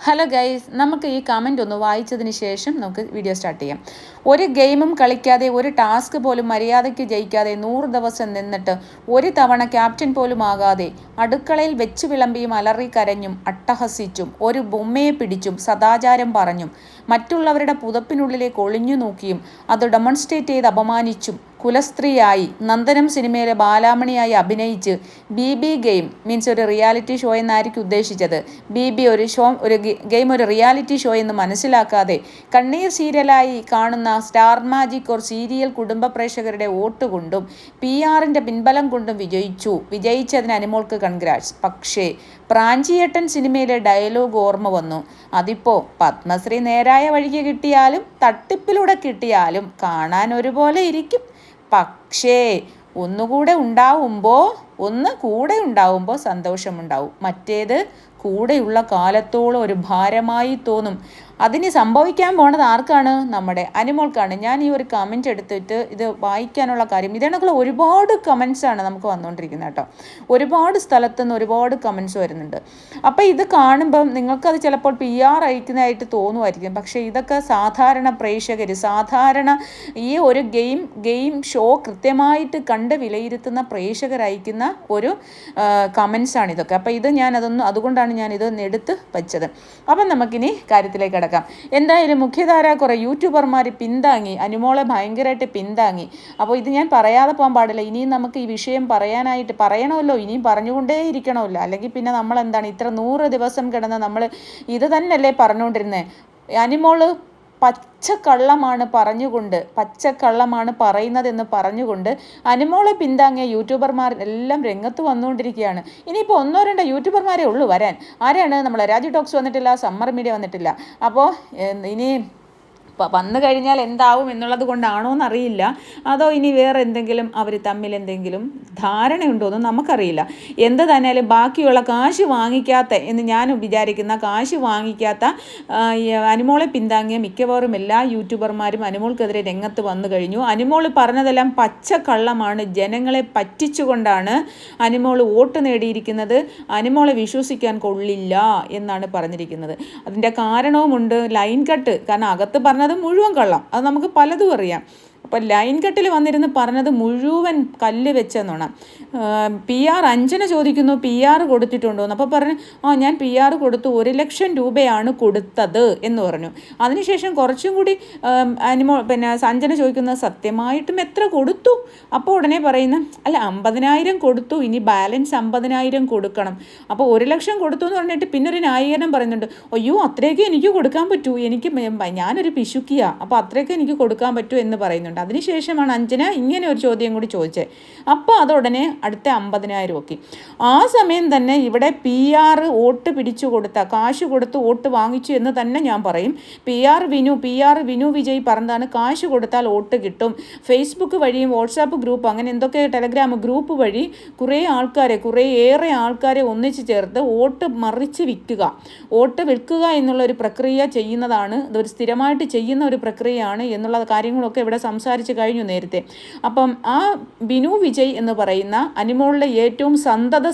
Hello guys, നമുക്ക് ഈ comment ഒന്ന് വായിച്ചതിന് ശേഷം നമുക്ക് വീഡിയോ സ്റ്റാർട്ട് ചെയ്യാം. ഒരു ഗെയിമും കളിക്കാതെ, ഒരു ടാസ്ക് പോലും മര്യാദയ്ക്ക് ജയിക്കാതെ 100 ദിവസം നിന്നിട്ട് ഒരു തവണ ക്യാപ്റ്റൻ പോലും ആകാതെ അടുക്കളയിൽ വെച്ച് വിളമ്പിയും അലറി കരഞ്ഞും അട്ടഹസിച്ചും ഒരു ബൊമ്മയെ പിടിച്ചും സദാചാരം പറഞ്ഞും മറ്റുള്ളവരുടെ പുതപ്പിനുള്ളിലേക്ക് ഒളിഞ്ഞു നോക്കിയും അത് ഡെമോൺസ്ട്രേറ്റ് ചെയ്ത് അപമാനിച്ചും കുലസ്ത്രീയായി നന്ദനം സിനിമയിലെ ബാലാമണിയായി അഭിനയിച്ച് ബി ഗെയിം മീൻസ് ഒരു റിയാലിറ്റി ഷോ എന്നായിരിക്കും ഉദ്ദേശിച്ചത്. ബി ഒരു ഗെയിം ഒരു റിയാലിറ്റി ഷോ എന്ന് മനസ്സിലാക്കാതെ കണ്ണീർ സീരിയലായി കാണുന്ന സ്റ്റാർ മാജിക് ഓർ സീരിയൽ കുടുംബ പ്രേക്ഷകരുടെ വോട്ട് കൊണ്ടും PR-ൻ്റെ പിൻബലം കൊണ്ടും വിജയിച്ചതിന് അനുമോൾക്ക് കൺഗ്രാറ്റ്സ്. പക്ഷേ പ്രാഞ്ചിയേട്ടൻ സിനിമയിലെ ഡയലോഗ് ഓർമ്മ വന്നു. അതിപ്പോൾ പത്മശ്രീ നേരായ വഴിക്ക് കിട്ടിയാലും തട്ടിപ്പിലൂടെ കിട്ടിയാലും കാണാൻ ഒരുപോലെ ഇരിക്കും. പക്ഷേ ഒന്ന് കൂടെ ഉണ്ടാവുമ്പോൾ സന്തോഷമുണ്ടാവും. മറ്റേത് കൂടെയുള്ള കാലത്തോളം ഒരു ഭാരമായി തോന്നും. അതിന് സംഭവിക്കാൻ പോണത് ആർക്കാണ്? നമ്മുടെ അനുമോൾക്കാണ്. ഞാൻ ഈ ഒരു കമൻറ്റ് എടുത്തിട്ട് ഇത് വായിക്കാനുള്ള കാര്യം, ഇതേണക്കുള്ള ഒരുപാട് കമൻസാണ് നമുക്ക് വന്നുകൊണ്ടിരിക്കുന്നത് കേട്ടോ. ഒരുപാട് സ്ഥലത്തുനിന്ന് ഒരുപാട് കമൻസ് വരുന്നുണ്ട്. അപ്പോൾ ഇത് കാണുമ്പം നിങ്ങൾക്കത് ചിലപ്പോൾ PR അയക്കുന്നതായിട്ട് തോന്നുമായിരിക്കും. പക്ഷേ ഇതൊക്കെ സാധാരണ പ്രേക്ഷകർ, സാധാരണ ഈ ഒരു ഗെയിം ഷോ കൃത്യമായിട്ട് കണ്ട് വിലയിരുത്തുന്ന പ്രേക്ഷകർ അയക്കുന്ന ഒരു കമൻസാണ് ഇതൊക്കെ. അപ്പോൾ ഇത് അതുകൊണ്ടാണ് ഞാനിത് എടുത്ത് വച്ചത്. അപ്പം നമുക്കിനി കാര്യത്തിലേക്ക് കിടക്കാം. എന്തായാലും മുഖ്യധാര കുറേ യൂട്യൂബർമാർ പിന്താങ്ങി, അനുമോളെ ഭയങ്കരമായിട്ട് പിന്താങ്ങി. അപ്പോൾ ഇത് ഞാൻ പറയാതെ പോകാൻ പാടില്ല. ഇനിയും നമുക്ക് ഈ വിഷയം പറയണമല്ലോ, ഇനിയും പറഞ്ഞുകൊണ്ടേ ഇരിക്കണമല്ലോ. അല്ലെങ്കിൽ പിന്നെ നമ്മളെന്താണ് ഇത്ര 100 ദിവസം കിടന്ന് നമ്മൾ ഇത് തന്നെയല്ലേ പറഞ്ഞുകൊണ്ടിരുന്നത്? അനുമോള് പച്ചക്കള്ളമാണ് പറയുന്നതെന്ന് പറഞ്ഞുകൊണ്ട് അനുമോളെ പിന്താങ്ങിയ യൂട്യൂബർമാർ എല്ലാം രംഗത്ത് വന്നുകൊണ്ടിരിക്കുകയാണ്. ഇനിയിപ്പോൾ 1-2 യൂട്യൂബർമാരേ ഉള്ളൂ വരാൻ. ആരാണ്? നമ്മളെ രാജു ടോക്സ് വന്നിട്ടില്ല, സമ്മർ മീഡിയ വന്നിട്ടില്ല. അപ്പോൾ ഇനി വന്നു കഴിഞ്ഞാൽ എന്താവും എന്നുള്ളത് കൊണ്ടാണോ എന്നറിയില്ല. അതോ ഇനി വേറെ എന്തെങ്കിലും അവർ തമ്മിൽ എന്തെങ്കിലും ധാരണയുണ്ടോയെന്ന് നമുക്കറിയില്ല. എന്ത് തന്നെയാലും ബാക്കിയുള്ള കാശ് വാങ്ങിക്കാത്ത എന്ന് ഞാൻ വിചാരിക്കുന്ന കാശ് വാങ്ങിക്കാത്ത അനുമോളെ പിന്താങ്ങിയ മിക്കവാറും എല്ലാ യൂട്യൂബർമാരും അനുമോൾക്കെതിരെ രംഗത്ത് വന്നു കഴിഞ്ഞു. അനുമോൾ പറഞ്ഞതെല്ലാം പച്ചക്കള്ളമാണ്. ജനങ്ങളെ പറ്റിച്ചുകൊണ്ടാണ് അനുമോൾ വോട്ട് നേടിയിരിക്കുന്നത്. അനുമോളെ വിശ്വസിക്കാൻ കൊള്ളില്ല എന്നാണ് പറഞ്ഞിരിക്കുന്നത്. അതിൻ്റെ കാരണവുമുണ്ട്. ലൈൻ കട്ട്, കാരണം അകത്ത് പറഞ്ഞത് മുഴുവൻ കള്ളം. അത് നമുക്ക് പലതും അറിയാം. അപ്പോൾ ലൈൻ കട്ടിൽ വന്നിരുന്ന് പറഞ്ഞത് മുഴുവൻ കല്ല് വെച്ചെന്നോണം. PR അഞ്ജന ചോദിക്കുന്നു PR കൊടുത്തിട്ടുണ്ടോയെന്ന്. അപ്പോൾ പറഞ്ഞു ഞാൻ PR കൊടുത്തു, 1 ലക്ഷം രൂപയാണ് കൊടുത്തത് എന്ന് പറഞ്ഞു. അതിനുശേഷം കുറച്ചും കൂടി അഞ്ജന ചോദിക്കുന്നത് സത്യമായിട്ടും എത്ര കൊടുത്തു? അപ്പോൾ ഉടനെ പറയുന്നു അല്ല 50,000 കൊടുത്തു, ഇനി ബാലൻസ് 50,000 കൊടുക്കണം. അപ്പോൾ 1 ലക്ഷം കൊടുത്തു എന്ന് പറഞ്ഞിട്ട് പിന്നെ ഒരു ന്യായീകരണം പറയുന്നുണ്ട്. അയ്യോ അത്രയൊക്കെ എനിക്ക് കൊടുക്കാൻ പറ്റൂ, ഞാനൊരു പിശുക്കിയാണ്, അപ്പോൾ അത്രയൊക്കെ എനിക്ക് കൊടുക്കാൻ പറ്റൂ എന്ന് പറയുന്നുണ്ട്. അതിനുശേഷമാണ് അഞ്ജന ഇങ്ങനെ ഒരു ചോദ്യം കൂടി ചോദിച്ചത്. അപ്പോൾ അതുടനെ അടുത്ത 50,000 ഒക്കെ. ആ സമയം തന്നെ ഇവിടെ PR വോട്ട് പിടിച്ചു കൊടുത്ത, കാശ് കൊടുത്ത് വോട്ട് വാങ്ങിച്ചു എന്ന് തന്നെ ഞാൻ പറയും. PR വിനു വിജയ് പറഞ്ഞതാണ് കാശ് കൊടുത്താൽ വോട്ട് കിട്ടും. ഫേസ്ബുക്ക് വഴിയും വാട്സാപ്പ് ഗ്രൂപ്പ് അങ്ങനെ എന്തൊക്കെ ടെലഗ്രാം ഗ്രൂപ്പ് വഴി കുറേയേറെ ആൾക്കാരെ ഒന്നിച്ച് ചേർത്ത് വോട്ട് മറിച്ച് വോട്ട് വിൽക്കുക എന്നുള്ള ഒരു പ്രക്രിയ ചെയ്യുന്നതാണ്. ഇതൊരു സ്ഥിരമായിട്ട് ചെയ്യുന്ന ഒരു പ്രക്രിയയാണ് എന്നുള്ള കാര്യങ്ങളൊക്കെ ഇവിടെ സംസാരിച്ച് കഴിഞ്ഞു നേരത്തെ. അപ്പം ആ വിനു വിജയ് എന്ന് പറയുന്ന അനുമോളുടെ ഏറ്റവും സന്തത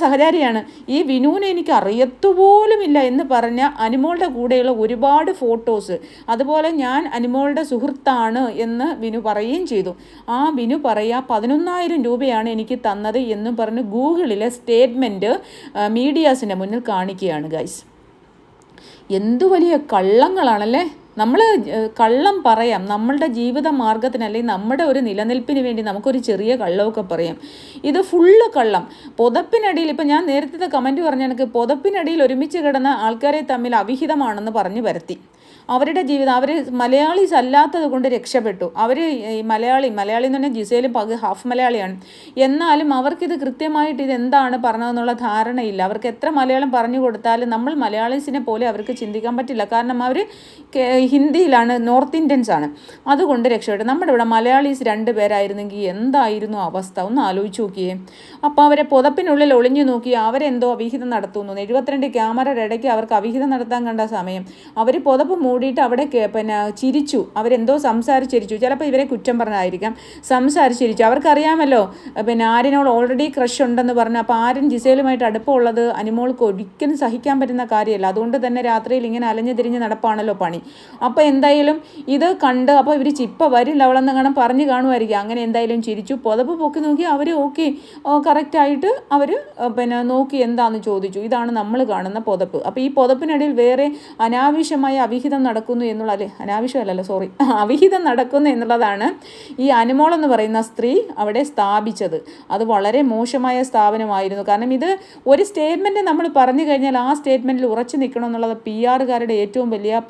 സഹചാരിയാണ്. ഈ വിനുവിനെ എനിക്ക് അറിയത്തുപോലുമില്ല എന്ന് പറഞ്ഞ അനുമോളുടെ കൂടെയുള്ള ഒരുപാട് ഫോട്ടോസ്, അതുപോലെ ഞാൻ അനുമോളുടെ സുഹൃത്താണ് എന്ന് വിനു പറയുകയും ചെയ്തു. ആ വിനു പറയുക 11,000 രൂപയാണ് എനിക്ക് തന്നത് എന്ന് പറഞ്ഞ് ഗൂഗിളിലെ സ്റ്റേറ്റ്മെൻറ്റ് മീഡിയാസിൻ്റെ മുന്നിൽ കാണിക്കുകയാണ് ഗൈസ്. എന്തു വലിയ കള്ളങ്ങളാണല്ലേ! നമ്മൾ കള്ളം പറയാം, നമ്മളുടെ ജീവിത മാർഗത്തിന് അല്ലെങ്കിൽ നമ്മുടെ ഒരു നിലനിൽപ്പിന് വേണ്ടി നമുക്കൊരു ചെറിയ കള്ളമൊക്കെ പറയാം. ഇത് ഫുള്ള് കള്ളം. പുതപ്പിനടിയിൽ, ഇപ്പം ഞാൻ നേരത്തെ കമൻറ്റ് പറഞ്ഞ കണക്ക് പുതപ്പിനടിയിൽ ഒരുമിച്ച് കിടന്ന ആൾക്കാരെ തമ്മിൽ അവിഹിതമാണെന്ന് പറഞ്ഞു വരുത്തി. അവരുടെ ജീവിതം, അവർ മലയാളീസ് അല്ലാത്തത് കൊണ്ട് രക്ഷപ്പെട്ടു. അവർ ഈ മലയാളി എന്ന് പറഞ്ഞാൽ ജിസേലും ഹാഫ് മലയാളിയാണ്. എന്നാലും അവർക്കിത് കൃത്യമായിട്ട് ഇതെന്താണ് പറഞ്ഞതെന്നുള്ള ധാരണയില്ല. അവർക്ക് എത്ര മലയാളം പറഞ്ഞു കൊടുത്താലും നമ്മൾ മലയാളീസിനെ പോലെ അവർക്ക് ചിന്തിക്കാൻ പറ്റില്ല. കാരണം അവർ ഹിന്ദിയിലാണ്, നോർത്ത് ഇന്ത്യൻസ് ആണ്. അതുകൊണ്ട് രക്ഷപ്പെട്ടു. നമ്മുടെ ഇവിടെ മലയാളീസ് 2 പേരായിരുന്നെങ്കിൽ എന്തായിരുന്നു അവസ്ഥ ഒന്ന് ആലോചിച്ച് നോക്കിയേ. അപ്പോൾ അവരെ പുതപ്പിനുള്ളിൽ ഒളിഞ്ഞു നോക്കി അവരെന്തോ അവിഹിതം നടത്തുന്നു. 72 ക്യാമറയുടെ ഇടയ്ക്ക് അവർക്ക് അവിഹിതം നടത്താൻ കണ്ട സമയം അവർ പുതപ്പ് ഓടിയിട്ട് അവിടെ പിന്നെ ചിരിച്ചു, അവരെന്തോ സംസാരിച്ചിരിച്ചു, ചിലപ്പോൾ ഇവരെ കുറ്റം പറഞ്ഞായിരിക്കാം, സംസാരിച്ചിരിച്ചു. അവർക്കറിയാമല്ലോ പിന്നെ ആര്യനോട് ഓൾറെഡി ക്രഷ് ഉണ്ടെന്ന് പറഞ്ഞു. അപ്പോൾ ആര്യൻ ജിസേലുമായിട്ട് അടുപ്പമുള്ളത് അനുമോൾക്ക് ഒരിക്കലും സഹിക്കാൻ പറ്റുന്ന കാര്യമല്ല. അതുകൊണ്ട് തന്നെ രാത്രിയിൽ ഇങ്ങനെ അലഞ്ഞു തിരിഞ്ഞ് നടപ്പാണല്ലോ പണി. അപ്പോൾ എന്തായാലും ഇത് കണ്ട് അപ്പോൾ ഇവർ ചിപ്പ വരില്ല അവളെന്ന് കാണാൻ പറഞ്ഞു കാണുമായിരിക്കും. അങ്ങനെ എന്തായാലും ചിരിച്ചു, പുതപ്പ് പൊക്കി നോക്കി. അവർ ഓക്കെ കറക്റ്റായിട്ട് അവർ പിന്നെ നോക്കി എന്താണെന്ന് ചോദിച്ചു. ഇതാണ് നമ്മൾ കാണുന്ന പുതപ്പ്. അപ്പോൾ ഈ പുതപ്പിനിടയിൽ വേറെ അനാവശ്യമായ അവിഹിതം നടക്കുന്നു എന്നുള്ള, അല്ലേ അനാവശ്യമല്ലല്ലോ സോറി അവിഹിതം നടക്കുന്നു എന്നുള്ളതാണ് ഈ അനുമോൾ എന്ന് പറയുന്ന സ്ത്രീ അവിടെ സ്ഥാപിച്ചത്. അത് വളരെ മോശമായ സ്ഥാപനമായിരുന്നു. കാരണം ഇത് ഒരു സ്റ്റേറ്റ്മെൻറ്റ് നമ്മൾ പറഞ്ഞു കഴിഞ്ഞാൽ ആ സ്റ്റേറ്റ്മെൻറ്റിൽ ഉറച്ചു നിൽക്കണം എന്നുള്ളത് പി ആറുകാരുടെ ഏറ്റവും വലിയ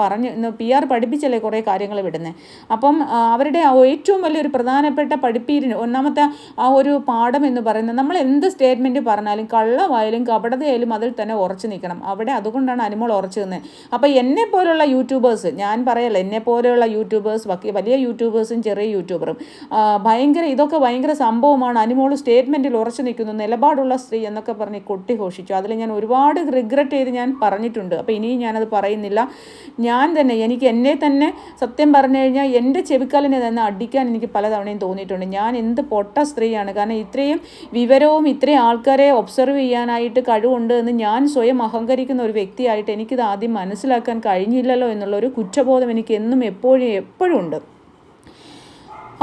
പി ആർ പഠിപ്പിച്ചല്ലേ കുറേ കാര്യങ്ങൾ വിടുന്നത്. അപ്പം അവരുടെ ഏറ്റവും വലിയൊരു പ്രധാനപ്പെട്ട പഠിപ്പീരിന് ഒന്നാമത്തെ ആ ഒരു പാഠം എന്ന് പറയുന്നത്, നമ്മൾ എന്ത് സ്റ്റേറ്റ്മെൻറ്റ് പറഞ്ഞാലും കള്ളമായാലും കപടതയായാലും അതിൽ തന്നെ ഉറച്ചു നിൽക്കണം. അവിടെ അതുകൊണ്ടാണ് അനുമോൾ ഉറച്ചു നിന്നത്. അപ്പോൾ എന്നെ പോലുള്ള യൂട്യൂബേഴ്സ്, ഞാൻ പറയല്ല, എന്നെ പോലെയുള്ള യൂട്യൂബേഴ്സ്, വലിയ യൂട്യൂബേഴ്സും ചെറിയ യൂട്യൂബറും ഇതൊക്കെ ഭയങ്കര സംഭവമാണ്. അനുമോൾ സ്റ്റേറ്റ്മെൻറ്റിൽ ഉറച്ചു നിൽക്കുന്നു, നിലപാടുള്ള സ്ത്രീ എന്നൊക്കെ പറഞ്ഞ് കൊട്ടിഘോഷിച്ചു. അതിൽ ഞാൻ ഒരുപാട് റിഗ്രറ്റ് ചെയ്ത് ഞാൻ പറഞ്ഞിട്ടുണ്ട്. അപ്പോൾ ഇനിയും ഞാനത് പറയുന്നില്ല. ഞാൻ തന്നെ എന്നെ തന്നെ സത്യം പറഞ്ഞു കഴിഞ്ഞാൽ എൻ്റെ ചെവിക്കാലിനെ തന്നെ അടിക്കാൻ എനിക്ക് പലതവണയും തോന്നിയിട്ടുണ്ട്. ഞാൻ എന്ത് പൊട്ട സ്ത്രീയാണ്. കാരണം ഇത്രയും വിവരവും ഇത്രയും ആൾക്കാരെ ഒബ്സർവ് ചെയ്യാനായിട്ട് കഴിവുണ്ട് എന്ന് ഞാൻ സ്വയം അഹങ്കരിക്കുന്ന ഒരു വ്യക്തിയായിട്ട് എനിക്കിത് ആദ്യം മനസ്സിലാക്കാൻ കഴിഞ്ഞില്ലല്ലോ എന്നുള്ളൊരു കുറ്റബോധം എനിക്ക് എന്നും എപ്പോഴും ഉണ്ട്.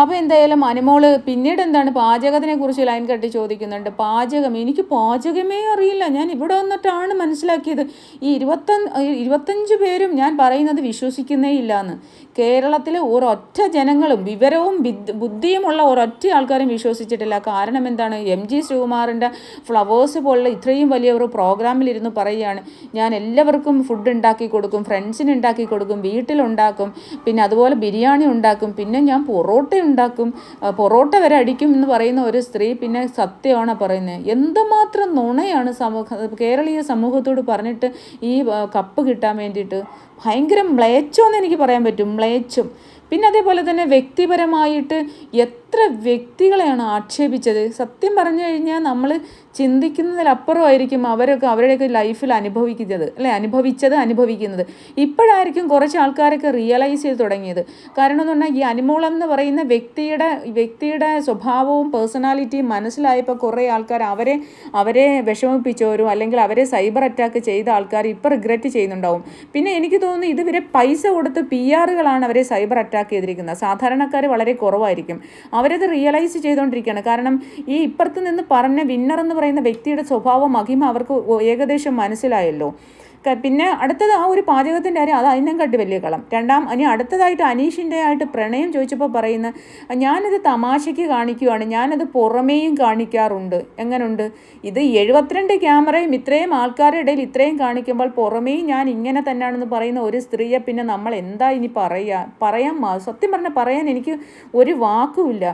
അപ്പോൾ എന്തായാലും അനുമോൾ പിന്നീട് എന്താണ് പാചകത്തിനെ കുറിച്ച് ലൈൻ കട്ടി ചോദിക്കുന്നുണ്ട്. എനിക്ക് പാചകമേ അറിയില്ല, ഞാൻ ഇവിടെ വന്നിട്ടാണ് മനസ്സിലാക്കിയത് ഈ 25 പേരും ഞാൻ പറയുന്നത് വിശ്വസിക്കുന്നേ ഇല്ലയെന്ന്. കേരളത്തിൽ ഒരൊറ്റ ജനങ്ങളും വിവരവും ബുദ്ധിയുമുള്ള ഒരൊറ്റ ആൾക്കാരും വിശ്വസിച്ചിട്ടില്ല. കാരണം എന്താണ്, MG ശ്രീകുമാറിൻ്റെ ഫ്ലവേഴ്സ് പോലുള്ള ഇത്രയും വലിയ ഒരു പ്രോഗ്രാമിലിരുന്ന് പറയുകയാണ്, ഞാൻ എല്ലാവർക്കും ഫുഡ് ഉണ്ടാക്കി കൊടുക്കും, ഫ്രണ്ട്സിന് ഉണ്ടാക്കി കൊടുക്കും, വീട്ടിലുണ്ടാക്കും, പിന്നെ അതുപോലെ ബിരിയാണി ഉണ്ടാക്കും, പിന്നെ ഞാൻ പൊറോട്ട വരെ അടിക്കും എന്ന് പറയുന്ന ഒരു സ്ത്രീ പിന്നെ സത്യമാണ് പറയുന്നത്. എന്തുമാത്രം നുണയാണ് കേരളീയ സമൂഹത്തോട് പറഞ്ഞിട്ട് ഈ കപ്പ് കിട്ടാൻ വേണ്ടിയിട്ട്. ഭയങ്കര മ്ലേച്ഛമെന്ന് എനിക്ക് പറയാൻ പറ്റും, മ്ലേച്ഛം. പിന്നെ അതേപോലെ തന്നെ വ്യക്തിപരമായിട്ട് എത്ര വ്യക്തികളെയാണ് ആക്ഷേപിച്ചത്. സത്യം പറഞ്ഞു കഴിഞ്ഞാൽ നമ്മൾ ചിന്തിക്കുന്നതിലപ്പുറമായിരിക്കും അവരുടെയൊക്കെ ലൈഫിൽ അനുഭവിക്കുന്നത്. ഇപ്പോഴായിരിക്കും കുറച്ച് ആൾക്കാരൊക്കെ റിയലൈസ് ചെയ്ത് തുടങ്ങിയത്. കാരണം എന്ന് പറഞ്ഞാൽ ഈ അനുമോൾ എന്ന് പറയുന്ന വ്യക്തിയുടെ സ്വഭാവവും പേഴ്സണാലിറ്റിയും മനസ്സിലായപ്പോൾ കുറേ ആൾക്കാർ അവരെ വിഷമിപ്പിച്ചവരും അല്ലെങ്കിൽ അവരെ സൈബർ അറ്റാക്ക് ചെയ്ത ആൾക്കാർ ഇപ്പോൾ റിഗ്രറ്റ് ചെയ്യുന്നുണ്ടാവും. പിന്നെ എനിക്ക് തോന്നുന്നു ഇതുവരെ പൈസ കൊടുത്ത് PR-കളാണ് അവരെ സൈബർ അറ്റാക്ക് ചെയ്തിരിക്കുന്നത്. സാധാരണക്കാർ വളരെ കുറവായിരിക്കും. അവരത് റിയലൈസ് ചെയ്തുകൊണ്ടിരിക്കുകയാണ്. കാരണം ഈ ഇപ്പുറത്ത് നിന്ന് പറഞ്ഞ വിന്നർ എന്ന് പറയുന്ന വ്യക്തിയുടെ സ്വഭാവം മഹിമ അവർക്ക് ഏകദേശം മനസ്സിലായല്ലോ. പിന്നെ അടുത്തത് ആ ഒരു പാചകത്തിൻ്റെ കാര്യം, അത് അതിനും കട്ടി വലിയ കളം. ഇനി അടുത്തതായിട്ട് അനീഷിൻ്റെ ആയിട്ട് പ്രണയം ചോദിച്ചപ്പോൾ പറയുന്നത്, ഞാനത് തമാശയ്ക്ക് കാണിക്കുകയാണ്, ഞാനത് പുറമേയും കാണിക്കാറുണ്ട്. എങ്ങനെയുണ്ട് ഇത്? 72 ക്യാമറയും ഇത്രയും ആൾക്കാരുടെ ഇടയിൽ ഇത്രയും കാണിക്കുമ്പോൾ പുറമേയും ഞാൻ ഇങ്ങനെ തന്നെയാണെന്ന് പറയുന്ന ഒരു സ്ത്രീയെ പിന്നെ നമ്മൾ എന്താ ഇനി പറയാൻ സത്യം പറഞ്ഞാൽ പറയാൻ എനിക്ക് ഒരു വാക്കുമില്ല.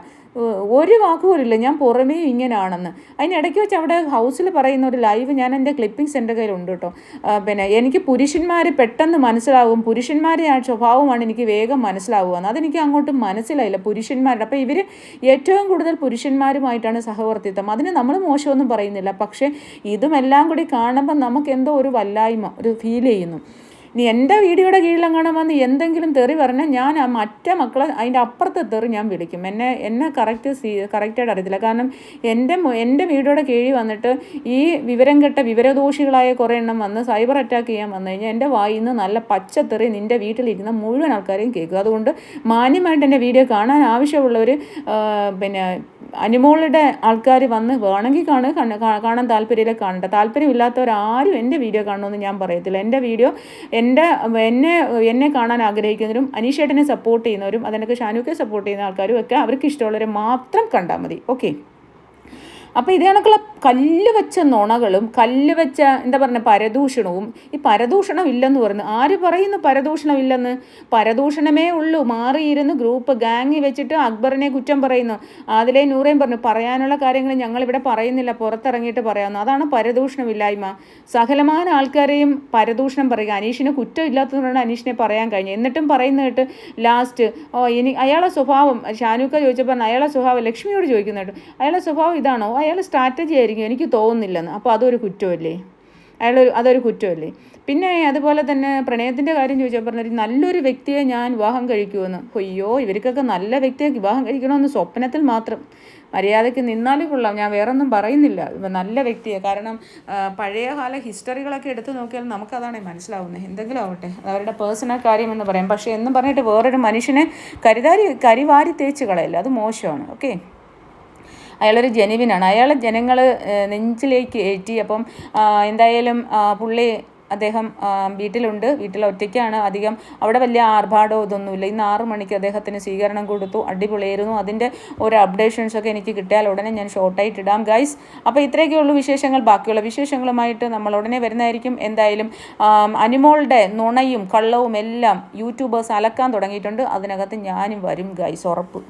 ഞാൻ പുറമേ ഇങ്ങനെയാണെന്ന്. അതിനിടയ്ക്ക് വെച്ച് അവിടെ ഹൗസിൽ പറയുന്ന ഒരു ലൈവ് ഞാൻ എൻ്റെ ക്ലിപ്പിങ്സ് എൻ്റെ കയ്യിലുണ്ട് കേട്ടോ. പിന്നെ എനിക്ക് പുരുഷന്മാർ പെട്ടെന്ന് മനസ്സിലാവും, പുരുഷന്മാരുടെ ആ സ്വഭാവമാണ് എനിക്ക് വേഗം മനസ്സിലാവുകയെന്ന്. അതെനിക്ക് അങ്ങോട്ട് മനസ്സിലായില്ല പുരുഷന്മാരുടെ. അപ്പോൾ ഇവർ ഏറ്റവും കൂടുതൽ പുരുഷന്മാരുമായിട്ടാണ് സഹവർത്തിത്വം. അതിന് നമ്മൾ മോശമൊന്നും പറയുന്നില്ല. പക്ഷേ ഇതുമെല്ലാം കൂടി കാണുമ്പോൾ നമുക്ക് എന്തോ ഒരു വല്ലായ്മ ഒരു ഫീൽ ചെയ്യുന്നു. ഇനി എൻ്റെ വീഡിയോയുടെ കീഴിലെങ്ങാനും വന്ന് എന്തെങ്കിലും തെറി പറഞ്ഞാൽ ഞാൻ മറ്റേ മക്കളെ അതിൻ്റെ അപ്പുറത്തെ തെറി ഞാൻ വിളിക്കും. എന്നെ കറക്റ്റായിട്ട് അറിയത്തില്ല. കാരണം എൻ്റെ വീഡിയോയുടെ കീഴിൽ വന്നിട്ട് ഈ വിവരം കെട്ട വിവരദോഷികളായ കുറേ എണ്ണം വന്ന് സൈബർ അറ്റാക്ക് ചെയ്യാൻ വന്നു കഴിഞ്ഞാൽ എൻ്റെ വായിൽ നിന്ന് നല്ല പച്ചത്തെറി നിൻ്റെ വീട്ടിലിരുന്ന മുഴുവൻ ആൾക്കാരെയും കേൾക്കും. അതുകൊണ്ട് മാന്യമായിട്ട് എൻ്റെ വീഡിയോ കാണാൻ ആവശ്യമുള്ളവർ പിന്നെ അനുമോളുടെ ആൾക്കാർ വന്ന് വേണമെങ്കിൽ കാണാൻ താല്പര്യമില്ല, കാണണ്ട. താല്പര്യമില്ലാത്തവരാരും എൻ്റെ വീഡിയോ കാണണമെന്ന് ഞാൻ പറയത്തില്ല. എൻ്റെ വീഡിയോ എന്നെ കാണാൻ ആഗ്രഹിക്കുന്നവരും അനീഷേട്ടനെ സപ്പോർട്ട് ചെയ്യുന്നവരും അതിനൊക്കെ ഷാനുക്കെ സപ്പോർട്ട് ചെയ്യുന്ന ആൾക്കാരും ഒക്കെ അവർക്ക് ഇഷ്ടമുള്ളവരെ മാത്രം കണ്ടാൽ മതി. ഓക്കെ. അപ്പോൾ ഇതേ കണക്കുള്ള കല്ല് വെച്ച നുണകളും കല്ല് വെച്ച എന്താ പറയുക പരദൂഷണവും. ഈ പരദൂഷണം ഇല്ലെന്ന് പറഞ്ഞു. ആര് പറയുന്നു പരദൂഷണം ഇല്ലെന്ന്? പരദൂഷണമേ ഉള്ളൂ. മാറിയിരുന്ന് ഗ്രൂപ്പ് ഗാങ്ങി വെച്ചിട്ട് അക്ബറിനെ കുറ്റം പറയുന്നു. അതിലെ നൂറേം പറഞ്ഞു പറയാനുള്ള കാര്യങ്ങൾ ഞങ്ങളിവിടെ പറയുന്നില്ല, പുറത്തിറങ്ങിയിട്ട് പറയാമെന്ന്. അതാണ് പരദൂഷണമില്ലായ്മ. സകലമാന ആൾക്കാരെയും പരദൂഷണം പറയുക. അനീഷിന് കുറ്റം ഇല്ലാത്തതുകൊണ്ടാണ് അനീഷിനെ പറയാൻ കഴിഞ്ഞത്. എന്നിട്ടും പറയുന്ന കേട്ട് ലാസ്റ്റ് അയാളെ സ്വഭാവം ഷാനുക്ക ചോദിച്ചപ്പോൾ അയാളെ സ്വഭാവം ലക്ഷ്മിയോട് ചോദിക്കുന്ന കേട്ടു, അയാളെ സ്വഭാവം ഇതാണോ? അയാൾ സ്ട്രാറ്റജി ആയിരിക്കും, എനിക്ക് തോന്നുന്നില്ലെന്ന്. അപ്പോൾ അതൊരു കുറ്റമല്ലേ? അതൊരു കുറ്റമല്ലേ? പിന്നെ അതുപോലെ തന്നെ പ്രണയത്തിൻ്റെ കാര്യം ചോദിച്ചാൽ പറഞ്ഞൊരു നല്ലൊരു വ്യക്തിയെ ഞാൻ വിവാഹം കഴിക്കുമെന്ന്. അയ്യോ, ഇവർക്കൊക്കെ നല്ല വ്യക്തിയെ വിവാഹം കഴിക്കണമെന്ന് സ്വപ്നത്തിൽ മാത്രം. മര്യാദയ്ക്ക് നിന്നാലും കൊള്ളാം, ഞാൻ വേറൊന്നും പറയുന്നില്ല. നല്ല വ്യക്തിയെ, കാരണം പഴയകാല ഹിസ്റ്ററികളൊക്കെ എടുത്തു നോക്കിയാൽ നമുക്കതാണ് മനസ്സിലാവുന്നത്. എന്തെങ്കിലും ആവട്ടെ, അവരുടെ പേഴ്സണൽ കാര്യമെന്ന് പറയാം. പക്ഷേ എന്നും പറഞ്ഞിട്ട് വേറൊരു മനുഷ്യനെ കരിവാരി തേച്ച് കളയില്ല, അത് മോശമാണ്. ഓക്കെ, അയാളൊരു ജെനുവിനാണ്. അയാളെ ജനങ്ങൾ നെഞ്ചിലേക്ക് ഏറ്റി. അപ്പം എന്തായാലും അദ്ദേഹം വീട്ടിലുണ്ട്, ഒറ്റയ്ക്കാണ്. അധികം അവിടെ വലിയ ആർഭാടമോ ഇതൊന്നുമില്ല. ഇന്ന് 6 മണിക്ക് അദ്ദേഹത്തിന് സ്വീകരണം കൊടുത്തു, അടിപൊളിയായിരുന്നു. അതിൻ്റെ ഒരു അപ്ഡേഷൻസൊക്കെ എനിക്ക് കിട്ടിയാൽ ഉടനെ ഞാൻ ഷോർട്ടായിട്ട് ഇടാം ഗൈസ്. അപ്പോൾ ഇത്രയൊക്കെ ഉള്ളൂ വിശേഷങ്ങൾ. ബാക്കിയുള്ള വിശേഷങ്ങളുമായിട്ട് നമ്മൾ ഉടനെ വരുന്നതായിരിക്കും. എന്തായാലും അനിമോളുടെ നുണയും കള്ളവും എല്ലാം യൂട്യൂബേഴ്സ് അലക്കാൻ തുടങ്ങിയിട്ടുണ്ട്. അതിനകത്ത് ഞാനും വരും ഗൈസ്, ഉറപ്പ്.